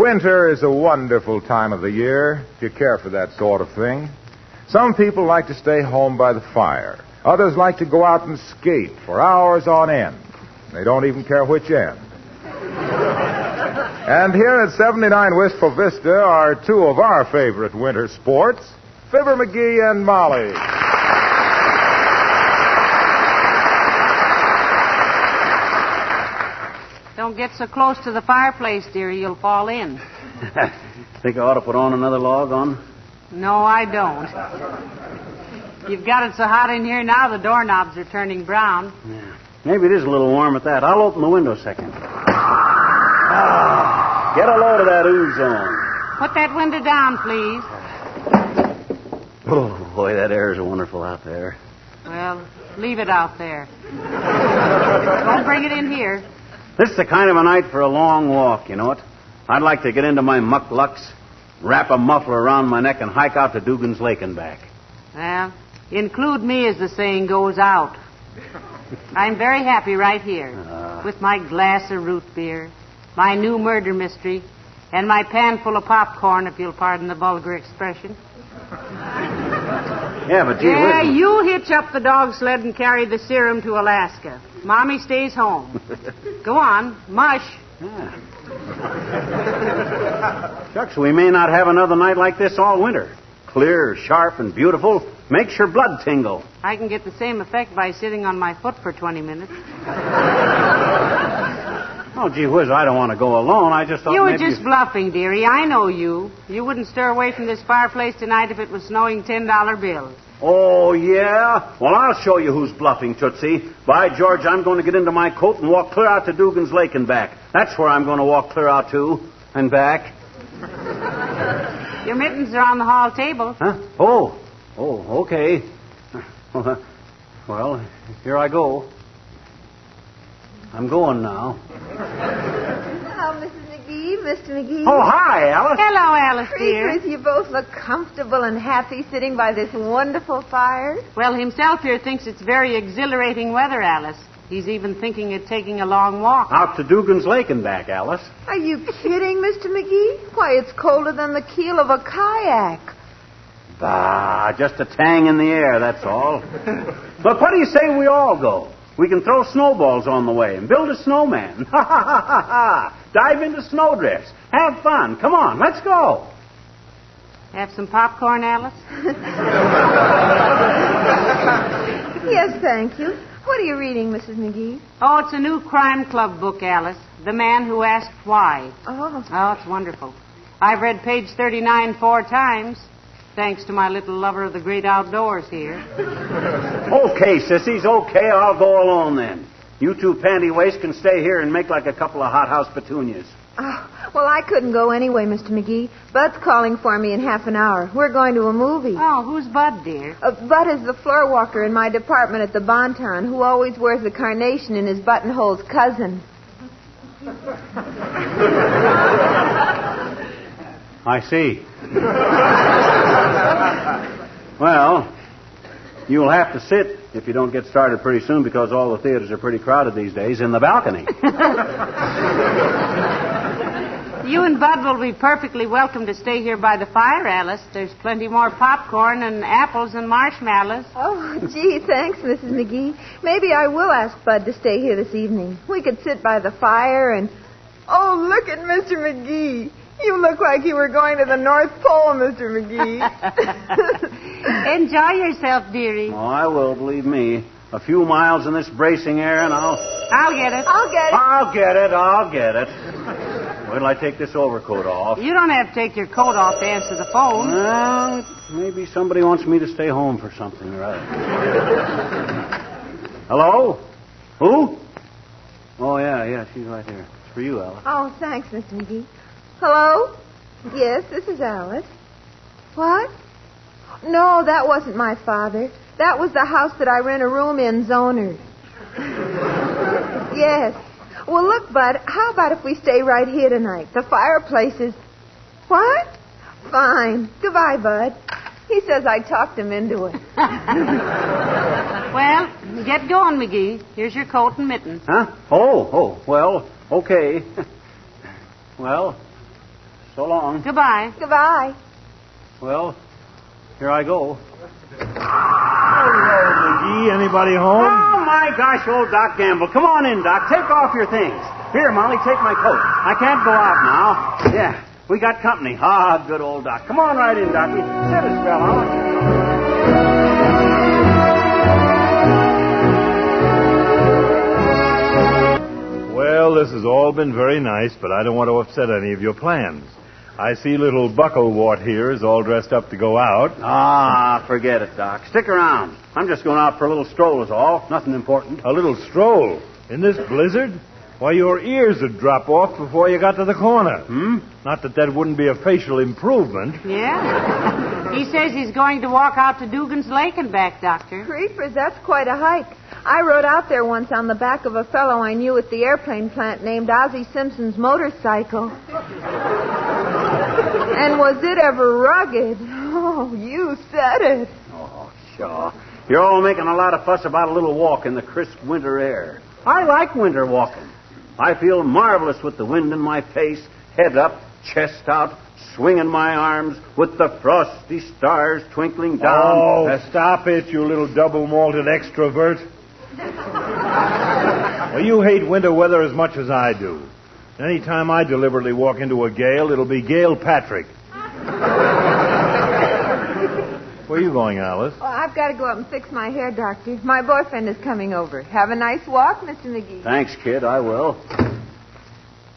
Winter is a wonderful time of the year, if you care for that sort of thing. Some people like to stay home by the fire. Others like to go out and skate for hours on end. They don't even care which end. And here at 79 Wistful Vista are two of our favorite winter sports, Fibber McGee and Molly. Don't get so close to the fireplace, dearie. You'll fall in. Think I ought to put on another log on? No, I don't. You've got it so hot in here now, the doorknobs are turning brown. Yeah. Maybe it is a little warm at that. I'll open the window a second. Get a load of that ooze on. Put that window down, please. Oh, boy, that air is wonderful out there. Well, leave it out there. Don't bring it in here. This is the kind of a night for a long walk, you know it? I'd like to get into my mucklucks, wrap a muffler around my neck, and hike out to Dugan's Lake and back. Well, include me, as the saying goes, out. I'm very happy right here, with my glass of root beer, my new murder mystery, and my pan full of popcorn, if you'll pardon the vulgar expression. Yeah, but gee, yeah, you hitch up the dog sled and carry the serum to Alaska. Mommy stays home. Go on, mush. Yeah. Shucks, we may not have another night like this all winter. Clear, sharp, and beautiful. Makes your blood tingle. I can get the same effect by sitting on my foot for 20 minutes. Oh, gee whiz, I don't want to go alone. I just thought you were maybe... just bluffing, dearie. I know you. You wouldn't stir away from this fireplace tonight if it was snowing $10 bills. Oh, yeah? Well, I'll show you who's bluffing, Tootsie. By George, I'm going to get into my coat and walk clear out to Dugan's Lake and back. That's where I'm going to walk clear out to and back. Your mittens are on the hall table. Huh? Oh, okay. Well, here I go. I'm going now. Hello, Mrs. McGee, Mr. McGee. Oh, hi, Alice. Hello, Alice, dear. Creepers, you both look comfortable and happy sitting by this wonderful fire. Well, himself here thinks it's very exhilarating weather, Alice. He's even thinking of taking a long walk. Out to Dugan's Lake and back, Alice. Are you kidding, Mr. McGee? Why, it's colder than the keel of a kayak. Bah, just a tang in the air, that's all. Look, what do you say we all go? We can throw snowballs on the way and build a snowman. Ha, ha, ha, ha, ha. Dive into snowdrifts. Have fun. Come on, let's go. Have some popcorn, Alice? Yes, thank you. What are you reading, Mrs. McGee? Oh, it's a new crime club book, Alice. The Man Who Asked Why. Oh. Oh, it's wonderful. I've read page 39 4 times, thanks to my little lover of the great outdoors here. Okay, sissies, okay, I'll go alone then. You two panty waists can stay here and make like a couple of hothouse petunias. Oh, well, I couldn't go anyway, Mr. McGee. Bud's calling for me in half an hour. We're going to a movie. Oh, who's Bud, dear? Bud is the floor walker in my department at the Bonton who always wears a carnation in his buttonhole's cousin. I see. Well, you'll have to sit, if you don't get started pretty soon, because all the theaters are pretty crowded these days, in the balcony. You and Bud will be perfectly welcome to stay here by the fire, Alice. There's plenty more popcorn and apples and marshmallows. Oh, gee, thanks, Mrs. McGee. Maybe I will ask Bud to stay here this evening. We could sit by the fire and... Oh, look at Mr. McGee. You look like you were going to the North Pole, Mr. McGee. Enjoy yourself, dearie. Oh, I will, believe me. A few miles in this bracing air and I'll get it. I'll get it. I'll get it. Wait till I take this overcoat off. You don't have to take your coat off to answer the phone. Well, maybe somebody wants me to stay home for something or other. Hello? Who? Oh, yeah, she's right here. It's for you, Alice. Oh, thanks, Mr. McGee. Hello? Yes, this is Alice. What? No, that wasn't my father. That was the house that I rent a room in's owner. Yes. Well, look, Bud, how about if we stay right here tonight? The fireplace is... What? Fine. Goodbye, Bud. He says I talked him into it. Well, get going, McGee. Here's your coat and mittens. Huh? Oh, well, okay. Well, So long. Goodbye. Goodbye. Well, here I go. Hello, McGee. Anybody home? Oh, my gosh, old Doc Gamble. Come on in, Doc. Take off your things. Here, Molly, take my coat. I can't go out now. Yeah, we got company. Ah, good old Doc. Come on right in, Doc. Sit a spell, huh? Well, this has all been very nice, but I don't want to upset any of your plans. I see little Bucklewart here is all dressed up to go out. Ah, forget it, Doc. Stick around. I'm just going out for a little stroll is all. Nothing important. A little stroll? In this blizzard? Why, your ears would drop off before you got to the corner. Not that wouldn't be a facial improvement. Yeah? He says he's going to walk out to Dugan's Lake and back, Doctor. Creepers, that's quite a hike. I rode out there once on the back of a fellow I knew at the airplane plant named Ozzie Simpson's motorcycle. And was it ever rugged? Oh, you said it. Oh, sure. You're all making a lot of fuss about a little walk in the crisp winter air. I like winter walking. I feel marvelous with the wind in my face, head up, chest out, swinging my arms, with the frosty stars twinkling down. Oh, stop it, you little double-malted extrovert. Well, you hate winter weather as much as I do. Any time I deliberately walk into a gale, it'll be Gale Patrick. Where are you going, Alice? Oh, I've got to go up and fix my hair, Doctor. My boyfriend is coming over. Have a nice walk, Mr. McGee. Thanks, kid. I will.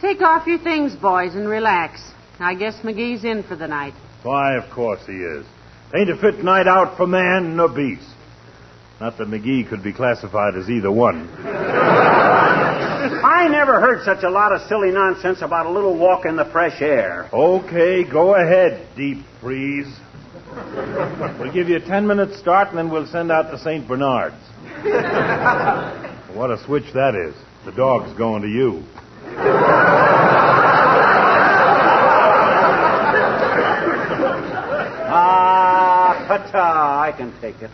Take off your things, boys, and relax. I guess McGee's in for the night. Why, of course he is. Ain't a fit night out for man nor beast. Not that McGee could be classified as either one. I never heard such a lot of silly nonsense about a little walk in the fresh air. Okay, go ahead, Deep Freeze. We'll give you a 10-minute start, and then we'll send out to St. Bernard's. What a switch that is. The dog's going to you. Ta-ta, I can take it.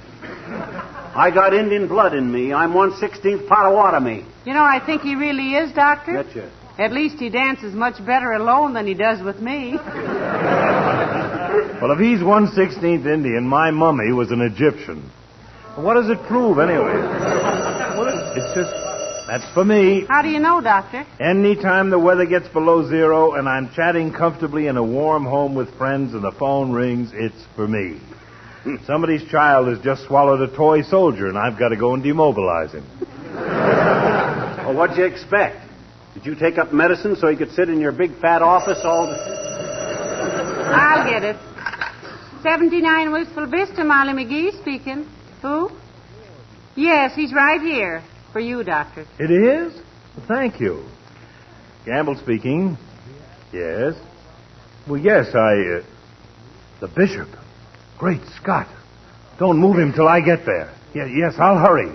I got Indian blood in me. I'm 1/16th Potawatomi. You know, I think he really is, Doctor. Betcha. At least he dances much better alone than he does with me. Well, if he's 1/16th Indian, my mummy was an Egyptian. Well, what does it prove, anyway? It's just, that's for me. How do you know, Doctor? Anytime the weather gets below zero and I'm chatting comfortably in a warm home with friends and the phone rings, it's for me. Somebody's child has just swallowed a toy soldier, and I've got to go and demobilize him. Well, what'd you expect? Did you take up medicine so you could sit in your big fat office all the... I'll get it. 79 Wistful Vista, Molly McGee speaking. Who? Yes, he's right here. For you, Doctor. It is? Well, thank you. Gamble speaking. Yes. Well, yes, the bishop. Great Scott. Don't move him till I get there. Yes, I'll hurry.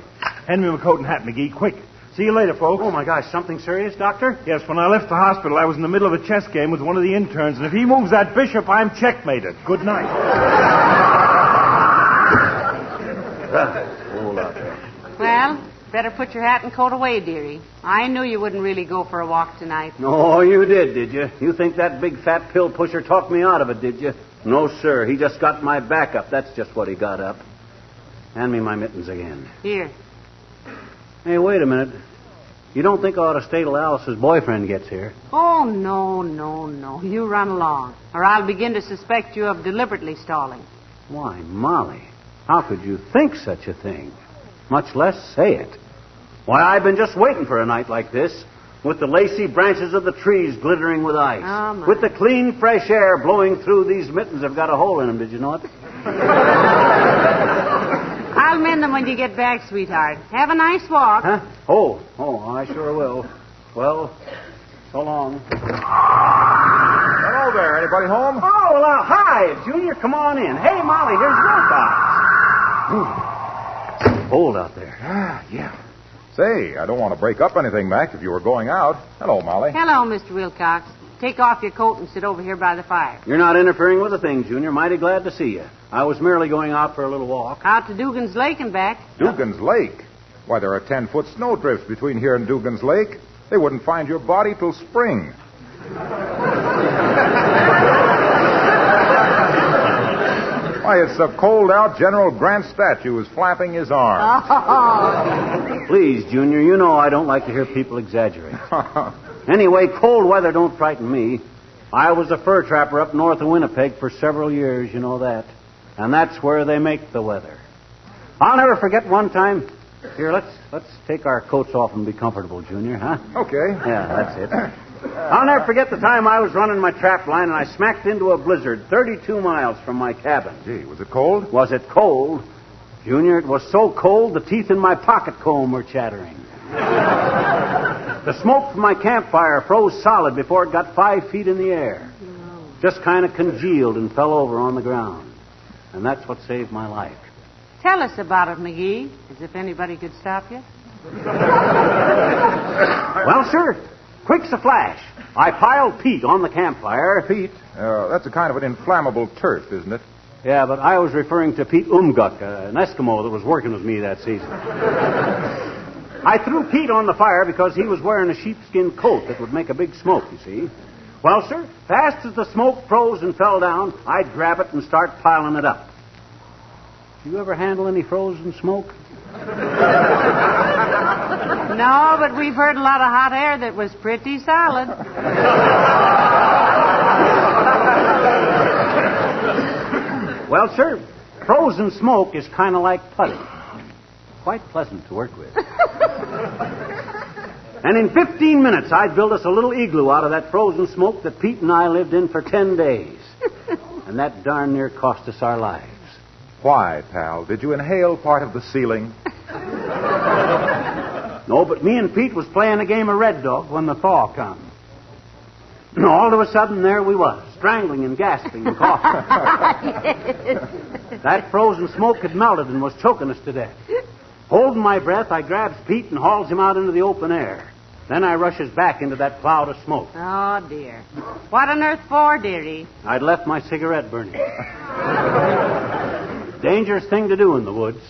Hand me my coat and hat, McGee, quick. See you later, folks. Oh, my gosh, something serious, Doctor? Yes, when I left the hospital, I was in the middle of a chess game with one of the interns, and if he moves that bishop, I'm checkmated. Good night. Hold out there. Well, better put your hat and coat away, dearie. I knew you wouldn't really go for a walk tonight. No, you did you? You think that big fat pill pusher talked me out of it, did you? No, sir. He just got my back up. That's just what he got up. Hand me my mittens again. Here. Hey, wait a minute. You don't think I ought to stay till Alice's boyfriend gets here? Oh, no. You run along, or I'll begin to suspect you of deliberately stalling. Why, Molly, how could you think such a thing? Much less say it. Why, I've been just waiting for a night like this, with the lacy branches of the trees glittering with ice, Oh, my. with the clean, fresh air blowing through these mittens that have got a hole in them. Did you know it? I'll mend them when you get back, sweetheart. Have a nice walk. Huh? Oh, I sure will. Well, so long. Hello there. Anybody home? Oh, well, hi, Junior. Come on in. Hey, Molly, here's Wilcox. Hold out there. Yeah. Say, I don't want to break up anything, Mac, if you were going out. Hello, Molly. Hello, Mr. Wilcox. Take off your coat and sit over here by the fire. You're not interfering with a thing, Junior. Mighty glad to see you. I was merely going out for a little walk. Out to Dugan's Lake and back. Dugan's Lake? Why, there are 10-foot snowdrifts between here and Dugan's Lake. They wouldn't find your body till spring. Why, it's so cold out, General Grant's statue is flapping his arms. Oh. Please, Junior, you know I don't like to hear people exaggerate. Anyway, cold weather don't frighten me. I was a fur trapper up north of Winnipeg for several years, you know that. And that's where they make the weather. I'll never forget one time. Here, let's take our coats off and be comfortable, Junior, huh? Okay. Yeah, that's it. I'll never forget the time I was running my trap line and I smacked into a blizzard 32 miles from my cabin. Gee, was it cold? Was it cold? Junior, it was so cold the teeth in my pocket comb were chattering. The smoke from my campfire froze solid before it got 5 feet in the air. Just kind of congealed and fell over on the ground. And that's what saved my life. Tell us about it, McGee, as if anybody could stop you. Well, sir, quick's a flash. I piled peat on the campfire. Peat? That's a kind of an inflammable turf, isn't it? Yeah, but I was referring to Pete Umguk, an Eskimo that was working with me that season. I threw Pete on the fire because he was wearing a sheepskin coat that would make a big smoke, you see. Well, sir, fast as the smoke froze and fell down, I'd grab it and start piling it up. You ever handle any frozen smoke? No, but we've heard a lot of hot air that was pretty solid. Well, sir, frozen smoke is kind of like putty. Quite pleasant to work with. And in 15 minutes, I'd built us a little igloo out of that frozen smoke that Pete and I lived in for 10 days. And that darn near cost us our lives. Why, pal? Did you inhale part of the ceiling? No, but me and Pete was playing a game of Red Dog when the thaw come. And all of a sudden, there we was, strangling and gasping and coughing. That frozen smoke had melted and was choking us to death. Holding my breath, I grabs Pete and hauls him out into the open air. Then I rushes back into that cloud of smoke. Oh, dear. What on earth for, dearie? I'd left my cigarette burning. Dangerous thing to do in the woods.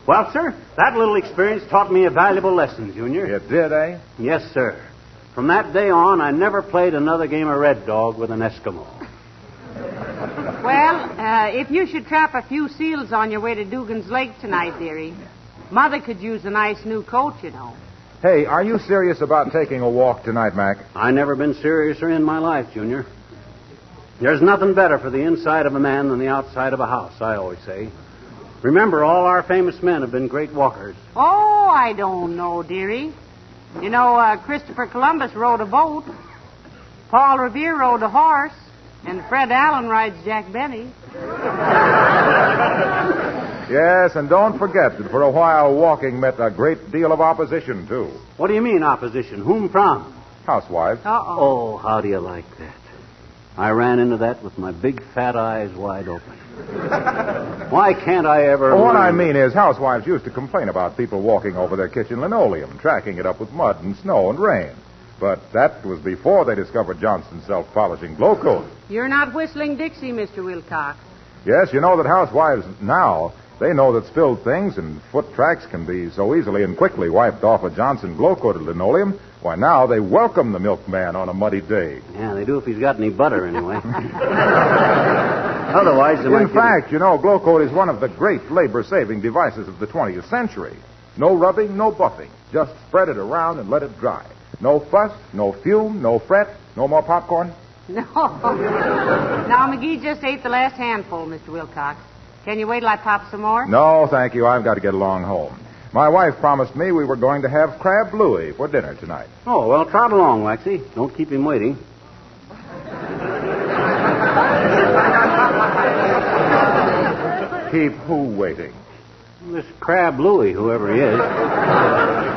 Well, sir, that little experience taught me a valuable lesson, Junior. It did, eh? Yes, sir. From that day on, I never played another game of Red Dog with an Eskimo. Well, if you should trap a few seals on your way to Dugan's Lake tonight, dearie, Mother could use a nice new coat, you know. Hey, are you serious about taking a walk tonight, Mac? I never been seriouser in my life, Junior. There's nothing better for the inside of a man than the outside of a house, I always say. Remember, all our famous men have been great walkers. Oh, I don't know, dearie. You know, Christopher Columbus rode a boat. Paul Revere rode a horse. And Fred Allen rides Jack Benny. Yes, and don't forget that for a while walking met a great deal of opposition, too. What do you mean, opposition? Whom from? Housewives. Uh-oh. Oh, how do you like that? I ran into that with my big fat eyes wide open. Why can't I ever... Well, what I mean is housewives used to complain about people walking over their kitchen linoleum, tracking it up with mud and snow and rain. But that was before they discovered Johnson's self-polishing glow coat. You're not whistling Dixie, Mr. Wilcox. Yes, you know that housewives now, they know that spilled things and foot tracks can be so easily and quickly wiped off a Johnson glow-coated linoleum. Why, now they welcome the milkman on a muddy day. Yeah, they do if he's got any butter, anyway. Otherwise, they might... In fact, you know, glow coat is one of the great labor-saving devices of the 20th century. No rubbing, no buffing. Just spread it around and let it dry. No fuss, no fume, no fret, no more popcorn. No. Now, McGee just ate the last handful, Mr. Wilcox. Can you wait till I pop some more? No, thank you. I've got to get along home. My wife promised me we were going to have crab bluey for dinner tonight. Oh, well, trot along, Waxy. Don't keep him waiting. Keep who waiting? This crab Louie, whoever he is.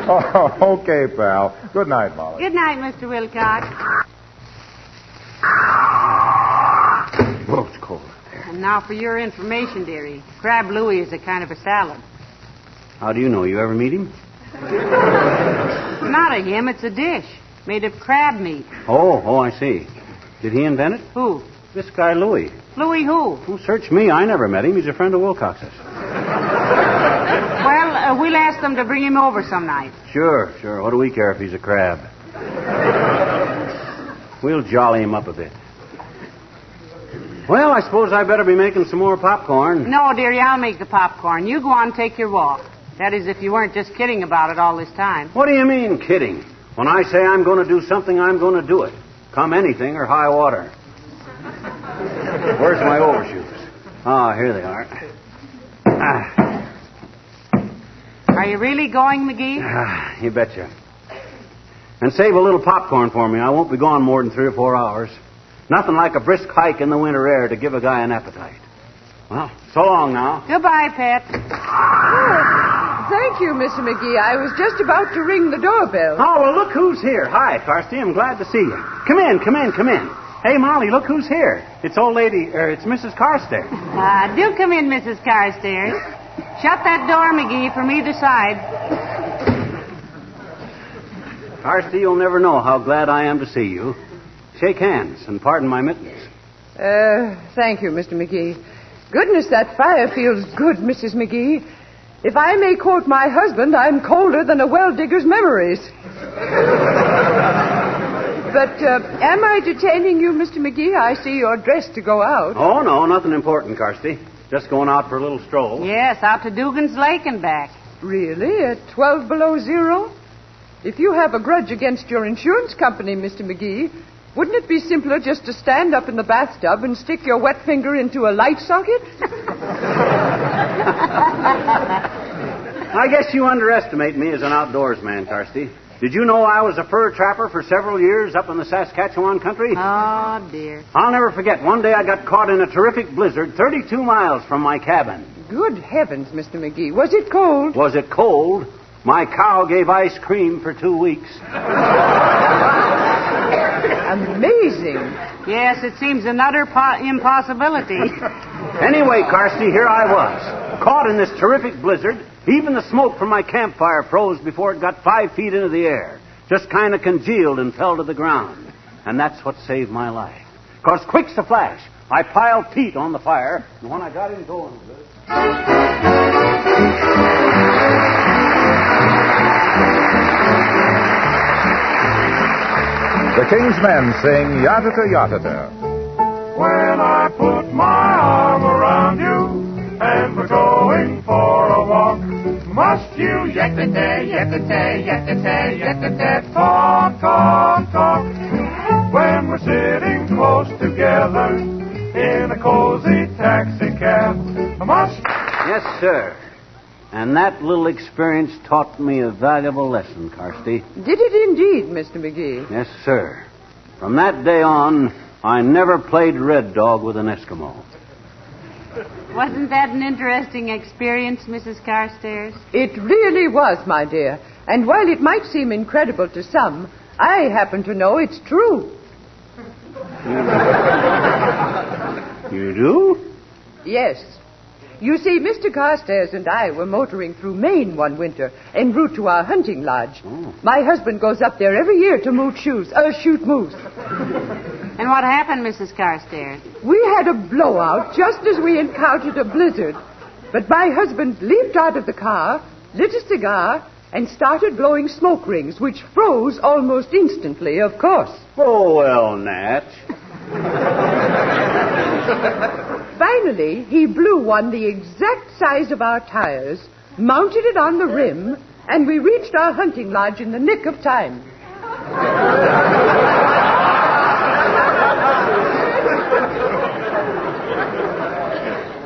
Oh, okay, pal. Good night, Molly. Good night, Mr. Wilcox. Oh, it's cold. And now for your information, dearie. Crab Louie is a kind of a salad. How do you know? You ever meet him? Not a him, it's a dish. Made of crab meat. Oh, I see. Did he invent it? Who? This guy, Louie. Louie who? Oh, search me. I never met him. He's a friend of Wilcox's. Well, we'll ask them to bring him over some night. Sure. What do we care if he's a crab? We'll jolly him up a bit. Well, I suppose I better be making some more popcorn. No, dearie, I'll make the popcorn. You go on and take your walk. That is, if you weren't just kidding about it all this time. What do you mean, kidding? When I say I'm going to do something, I'm going to do it. Come anything or high water. Where's my overshoes? Ah, here they are. Are you really going, McGee? You betcha. And save a little popcorn for me. I won't be gone more than 3 or 4 hours. Nothing like a brisk hike in the winter air to give a guy an appetite. Well, so long now. Goodbye, Pet. Thank you, Mr. McGee. I was just about to ring the doorbell. Oh, well, look who's here. Hi, Carsty. I'm glad to see you. Come in. Hey, Molly, look who's here. It's it's Mrs. Carstairs. Do come in, Mrs. Carstairs. Shut that door, McGee, from either side. Carsty, you'll never know how glad I am to see you. Shake hands and pardon my mittens. Thank you, Mr. McGee. Goodness, that fire feels good, Mrs. McGee. If I may quote my husband, I'm colder than a well-digger's memories. But am I detaining you, Mr. McGee? I see you're dressed to go out. Oh, no, nothing important, Carsty. Just going out for a little stroll. Yes, out to Dugan's Lake and back. Really? At 12 below zero? If you have a grudge against your insurance company, Mr. McGee, wouldn't it be simpler just to stand up in the bathtub and stick your wet finger into a light socket? I guess you underestimate me as an outdoors man, Carsty. Did you know I was a fur trapper for several years up in the Saskatchewan country? Oh, dear. I'll never forget. One day I got caught in a terrific blizzard 32 miles from my cabin. Good heavens, Mr. McGee. Was it cold? Was it cold? My cow gave ice cream for 2 weeks. Amazing. Yes, it seems an utter impossibility. Anyway, Carsty, here I was, caught in this terrific blizzard. Even the smoke from my campfire froze before it got 5 feet into the air. Just kind of congealed and fell to the ground. And that's what saved my life. 'Cause quick's a flash, I piled peat on the fire, and when I got him going with it... The King's Men sing Yatata Yatata. When I put my arm around you and we're going for a walk, must you yatata, yatata, yatata, yatata, talk, talk, talk? When we're sitting close together in a cozy taxi cab, must... Yes, sir. And that little experience taught me a valuable lesson, Carsty. Did it indeed, Mr. McGee? Yes, sir. From that day on, I never played Red Dog with an Eskimo. Wasn't that an interesting experience, Mrs. Carstairs? It really was, my dear. And while it might seem incredible to some, I happen to know it's true. You do? Yes. You see, Mr. Carstairs and I were motoring through Maine one winter en route to our hunting lodge. Oh. My husband goes up there every year to shoot moose. And what happened, Mrs. Carstairs? We had a blowout just as we encountered a blizzard. But my husband leaped out of the car, lit a cigar, and started blowing smoke rings, which froze almost instantly, of course. Oh, well, Natch. Finally, he blew one the exact size of our tires, mounted it on the rim, and we reached our hunting lodge in the nick of time.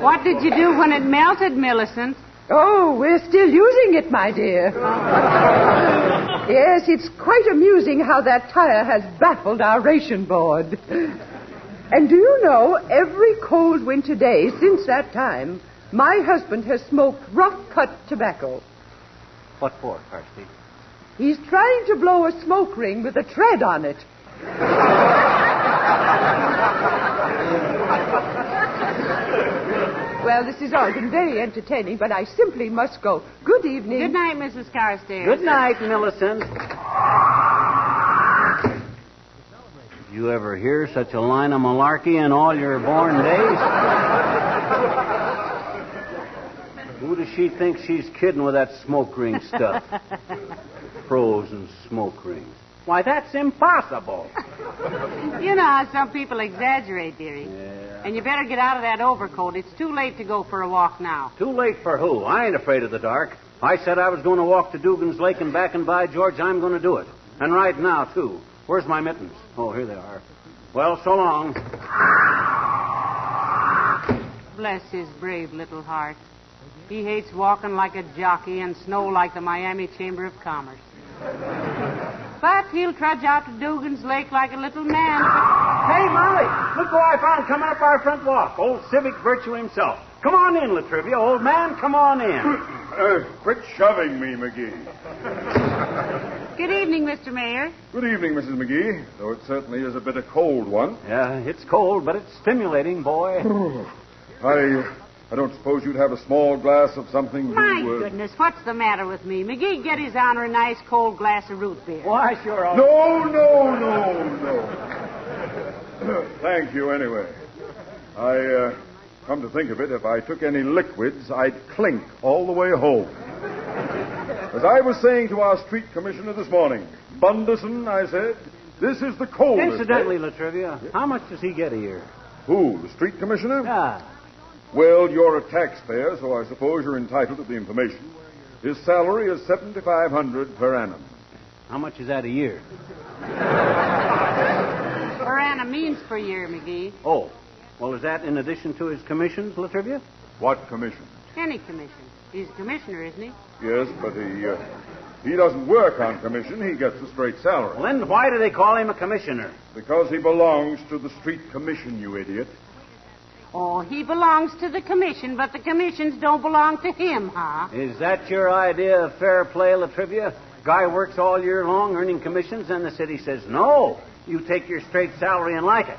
What did you do when it melted, Millicent? Oh, we're still using it, my dear. Yes, it's quite amusing how that tire has baffled our ration board. And do you know, every cold winter day since that time, my husband has smoked rough-cut tobacco. What for, Carsty? He's trying to blow a smoke ring with a tread on it. Well, this has all been very entertaining, but I simply must go. Good evening. Good night, Mrs. Carstairs. Good night, Millicent. Did you ever hear such a line of malarkey in all your born days? Who does she think she's kidding with that smoke ring stuff? Frozen smoke rings. Why, that's impossible. You know how some people exaggerate, dearie. Yeah, And you better get out of that overcoat. It's too late to go for a walk now. Too late for who? I ain't afraid of the dark. I said I was going to walk to Dugan's Lake and back, and by George, I'm going to do it. And right now, too. Where's my mittens? Oh, here they are. Well, so long. Bless his brave little heart. He hates walking like a jockey and snow like the Miami Chamber of Commerce. But he'll trudge out to Dugan's Lake like a little man. Hey, Molly, look who I found coming up our front walk. Old civic virtue himself. Come on in, Latrivia. Old man, come on in. Quit shoving me, McGee. Good evening, Mr. Mayor. Good evening, Mrs. McGee, though it certainly is a bit of cold one. Yeah, it's cold, but it's stimulating, boy. I don't suppose you'd have a small glass of something My goodness, what's the matter with me? McGee, get his honor a nice cold glass of root beer. Why, sure. No. Thank you, anyway. Come to think of it, if I took any liquids, I'd clink all the way home. As I was saying to our street commissioner this morning, Bunderson, I said, this is the coldest. Incidentally, Latrivia, how much does he get a year? Who, the street commissioner? Yeah. Well, you're a taxpayer, so I suppose you're entitled to the information. His salary is $7,500 per annum. How much is that a year? Per annum means per year, McGee. Oh, well, is that in addition to his commissions, Latrivia? What commission? Any commission. He's a commissioner, isn't he? Yes, but he doesn't work on commission. He gets a straight salary. Well, then why do they call him a commissioner? Because he belongs to the street commission, you idiot. Oh, he belongs to the commission, but the commissions don't belong to him, huh? Is that your idea of fair play, Latrivia? Guy works all year long earning commissions, and the city says, no, you take your straight salary and like it.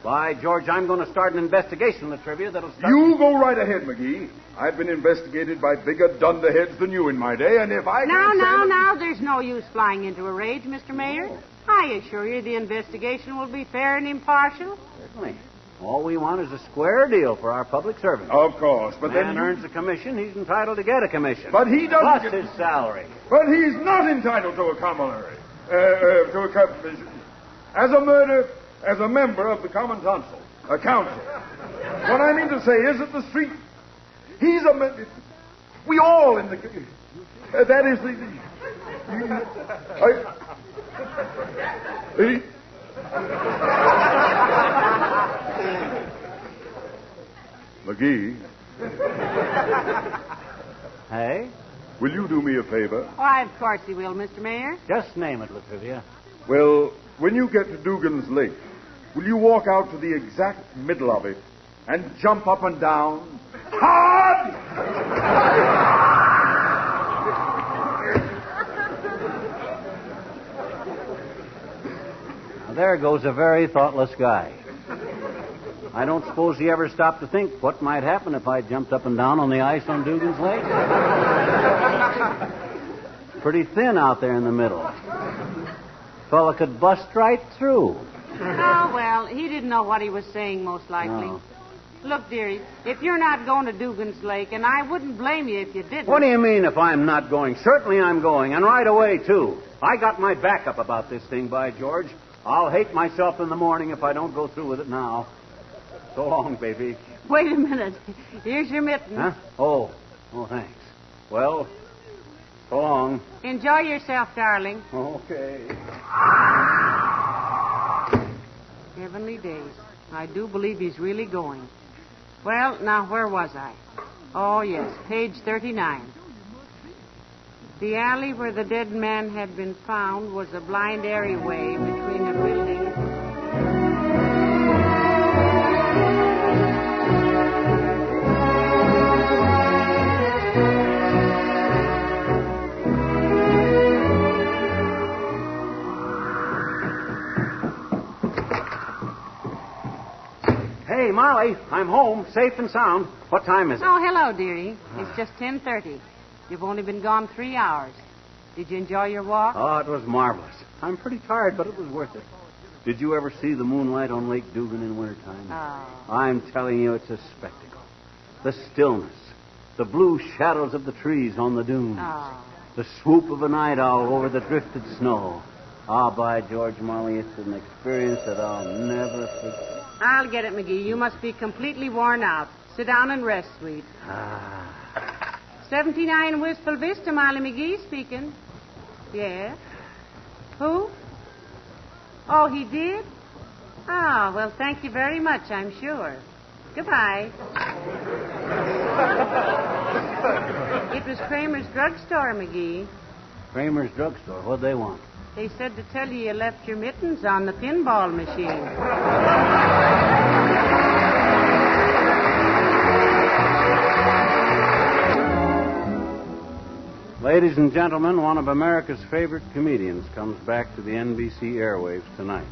By George, I'm going to start an investigation, Latrivia, that'll start... You go right ahead, McGee. I've been investigated by bigger dunderheads than you in my day, and if I... Now, there's no use flying into a rage, Mr. Mayor. I assure you the investigation will be fair and impartial. Certainly. All we want is a square deal for our public servants. Of course, but Man earns a commission, he's entitled to get a commission. But he doesn't Plus get... his salary. But he's not entitled to a commonary. As a member of the common council. A council. What I mean to say is that the street... He's a... We all in the... that is the... McGee. Hey? Will you do me a favor? Why, of course he will, Mr. Mayor. Just name it, Latrivia. Well, when you get to Dugan's Lake, will you walk out to the exact middle of it and jump up and down hard? Now, there goes a very thoughtless guy. I don't suppose he ever stopped to think what might happen if I jumped up and down on the ice on Dugan's Lake. Pretty thin out there in the middle. Fella could bust right through. Oh, well, he didn't know what he was saying, most likely. No. Look, dearie, if you're not going to Dugan's Lake, and I wouldn't blame you if you didn't. What do you mean if I'm not going? Certainly I'm going, and right away, too. I got my backup about this thing, by George. I'll hate myself in the morning if I don't go through with it now. So long, baby. Wait a minute. Here's your mitten. Huh? Oh, thanks. Well, so long. Enjoy yourself, darling. Okay. Heavenly days. I do believe he's really going. Well, now, where was I? Oh, yes, page 39. The alley where the dead man had been found was a blind alleyway between a building... Hey, Molly, I'm home, safe and sound. What time is it? Oh, hello, dearie. It's just 10:30. You've only been gone 3 hours. Did you enjoy your walk? Oh, it was marvelous. I'm pretty tired, but it was worth it. Did you ever see the moonlight on Lake Dugan in wintertime? Oh. I'm telling you, it's a spectacle. The stillness, the blue shadows of the trees on the dunes, Oh. the swoop of a night owl over the drifted snow. By George, Molly, it's an experience that I'll never forget. I'll get it, McGee. You must be completely worn out. Sit down and rest, sweet. 79 Wistful Vista, Molly McGee speaking. Yes? Who? Oh, he did? Oh, well, thank you very much, I'm sure. Goodbye. It was Kramer's drugstore, McGee. Kramer's drugstore. What'd they want? They said to tell you left your mittens on the pinball machine. Ladies and gentlemen, one of America's favorite comedians comes back to the NBC airwaves tonight.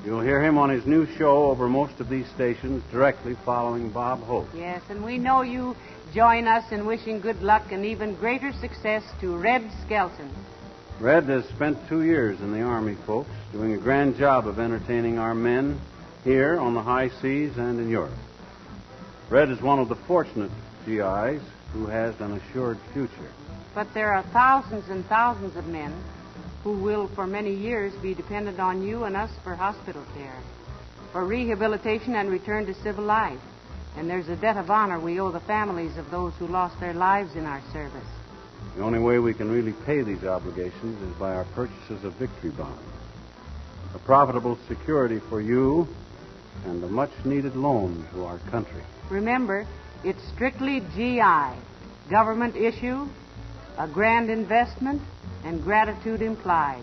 You'll hear him on his new show over most of these stations directly following Bob Hope. Yes, and we know you join us in wishing good luck and even greater success to Red Skelton. Red has spent 2 years in the Army, folks, doing a grand job of entertaining our men here on the high seas and in Europe. Red is one of the fortunate GIs who has an assured future. But there are thousands and thousands of men who will for many years be dependent on you and us for hospital care, for rehabilitation and return to civil life. And there's a debt of honor we owe the families of those who lost their lives in our service. The only way we can really pay these obligations is by our purchases of victory bonds, a profitable security for you and a much-needed loan to our country. Remember, it's strictly GI, government issue, a grand investment, and gratitude implied.